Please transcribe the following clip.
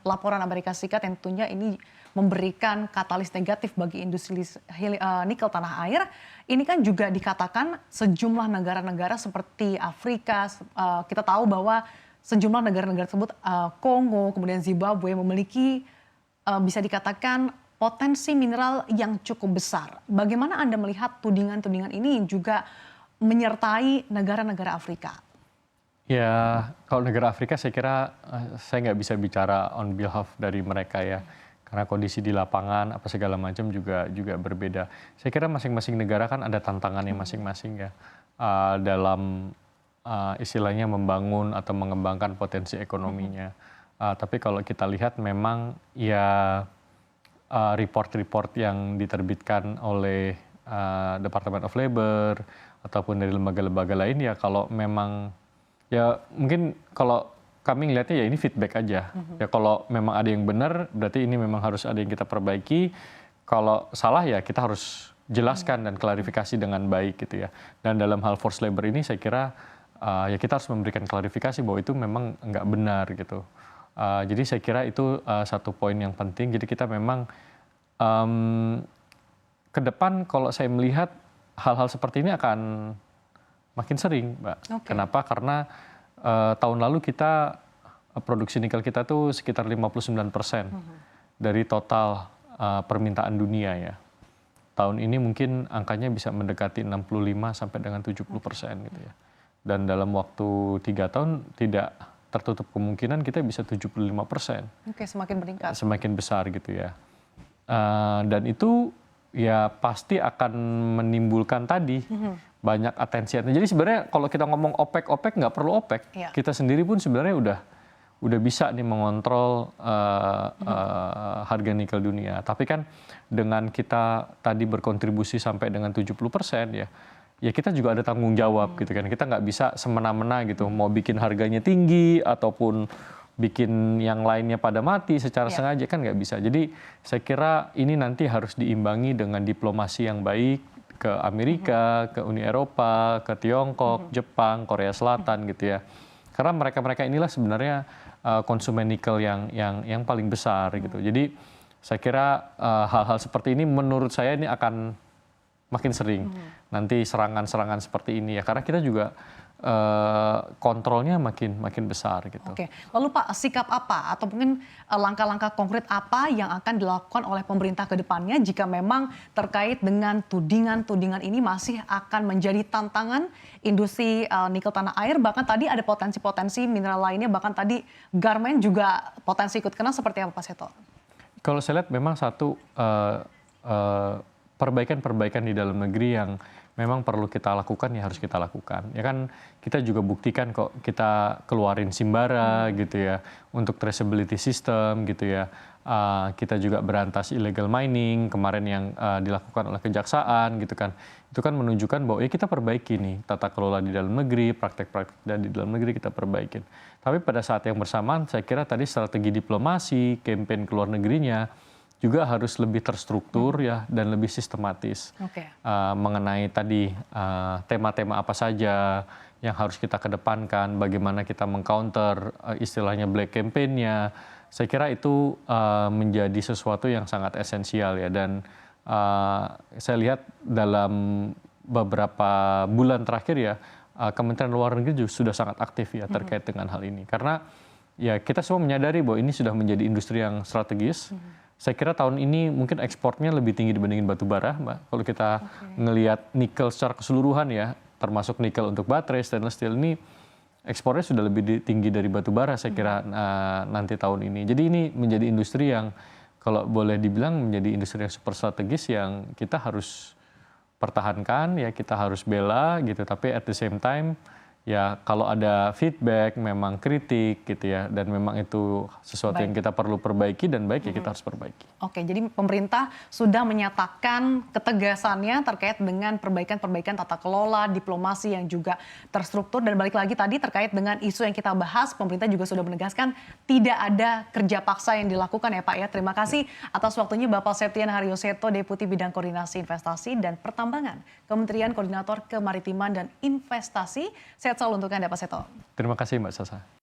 laporan Amerika Serikat yang tentunya ini memberikan katalis negatif bagi industri nikel tanah air. Ini kan juga dikatakan sejumlah negara-negara seperti Afrika, kita tahu bahwa sejumlah negara-negara tersebut, Kongo, kemudian Zimbabwe memiliki bisa dikatakan potensi mineral yang cukup besar. Bagaimana Anda melihat tudingan-tudingan ini juga menyertai negara-negara Afrika? Ya, kalau negara Afrika saya kira saya nggak bisa bicara on behalf dari mereka ya. Karena kondisi di lapangan apa segala macam juga berbeda. Saya kira masing-masing negara kan ada tantangannya masing-masing ya. Dalam istilahnya membangun atau mengembangkan potensi ekonominya. Tapi kalau kita lihat memang ya report-report yang diterbitkan oleh Department of Labor ataupun dari lembaga-lembaga lain ya kalau memang ya mungkin kalau kami ngelihatnya ya ini feedback aja. Ya kalau memang ada yang benar berarti ini memang harus ada yang kita perbaiki. Kalau salah ya kita harus jelaskan dan klarifikasi dengan baik gitu ya. Dan dalam hal forced labor ini saya kira ya kita harus memberikan klarifikasi bahwa itu memang nggak benar gitu. Jadi saya kira itu satu poin yang penting. Jadi kita memang ke depan kalau saya melihat hal-hal seperti ini akan makin sering, Mbak. Okay. Kenapa? Karena tahun lalu kita produksi nikel kita tuh sekitar 59% dari total permintaan dunia ya. Tahun ini mungkin angkanya bisa mendekati 65 sampai dengan 70% gitu ya. Dan dalam waktu 3 tahun tidak tertutup kemungkinan kita bisa 75%. Oke, semakin meningkat. Semakin besar gitu ya. Dan itu ya pasti akan menimbulkan tadi banyak atensi. Jadi sebenarnya kalau kita ngomong OPEC nggak perlu OPEC. Ya. Kita sendiri pun sebenarnya udah bisa nih mengontrol harga nikel dunia. Tapi kan dengan kita tadi berkontribusi sampai dengan 70% ya kita juga ada tanggung jawab gitu kan. Kita nggak bisa semena-mena gitu mau bikin harganya tinggi ataupun bikin yang lainnya pada mati secara sengaja kan nggak bisa. Jadi saya kira ini nanti harus diimbangi dengan diplomasi yang baik ke Amerika, ke Uni Eropa, ke Tiongkok, Jepang, Korea Selatan gitu ya. Karena mereka-mereka inilah sebenarnya konsumen nikel yang paling besar gitu. Jadi saya kira hal-hal seperti ini menurut saya ini akan makin sering nanti serangan-serangan seperti ini ya. Karena kita juga kontrolnya makin besar gitu. Oke, lalu Pak, sikap apa atau mungkin langkah-langkah konkret apa yang akan dilakukan oleh pemerintah ke depannya jika memang terkait dengan tudingan-tudingan ini masih akan menjadi tantangan industri nikel tanah air, bahkan tadi ada potensi-potensi mineral lainnya, bahkan tadi garmen juga potensi ikut kena, seperti apa Pak Seto? Kalau saya lihat memang satu perbaikan-perbaikan di dalam negeri yang memang perlu kita lakukan ya harus kita lakukan. Ya kan kita juga buktikan kok kita keluarin Simbara gitu ya untuk traceability system gitu ya. Kita juga berantas illegal mining kemarin yang dilakukan oleh kejaksaan gitu kan. Itu kan menunjukkan bahwa ya kita perbaiki nih tata kelola di dalam negeri, praktek-praktek di dalam negeri kita perbaikin. Tapi pada saat yang bersamaan saya kira tadi strategi diplomasi, campaign ke luar negerinya juga harus lebih terstruktur ya dan lebih sistematis mengenai tadi tema-tema apa saja yang harus kita kedepankan, bagaimana kita mengcounter istilahnya black campaign-nya. Saya kira itu menjadi sesuatu yang sangat esensial ya, dan saya lihat dalam beberapa bulan terakhir ya Kementerian Luar Negeri juga sudah sangat aktif ya terkait dengan hal ini, karena ya kita semua menyadari bahwa ini sudah menjadi industri yang strategis. Saya kira tahun ini mungkin ekspornya lebih tinggi dibandingin batu bara, Mbak. Kalau kita ngelihat nikel secara keseluruhan ya, termasuk nikel untuk baterai, stainless steel ini ekspornya sudah lebih tinggi dari batu bara saya kira nanti tahun ini. Jadi ini menjadi industri yang kalau boleh dibilang menjadi industri yang super strategis yang kita harus pertahankan, ya kita harus bela gitu. Tapi at the same time ya kalau ada feedback, memang kritik gitu ya, dan memang itu sesuatu yang kita perlu perbaiki dan baik ya kita harus perbaiki. Oke, jadi pemerintah sudah menyatakan ketegasannya terkait dengan perbaikan-perbaikan tata kelola, diplomasi yang juga terstruktur, dan balik lagi tadi terkait dengan isu yang kita bahas, pemerintah juga sudah menegaskan tidak ada kerja paksa yang dilakukan ya Pak ya. Terima kasih atas waktunya Bapak Septian Haryoseto, Deputi Bidang Koordinasi Investasi dan Pertambangan, Kementerian Koordinator Kemaritiman dan Investasi. Sehat selalu untuk Anda Pak Seto. Terima kasih Mbak Sasa.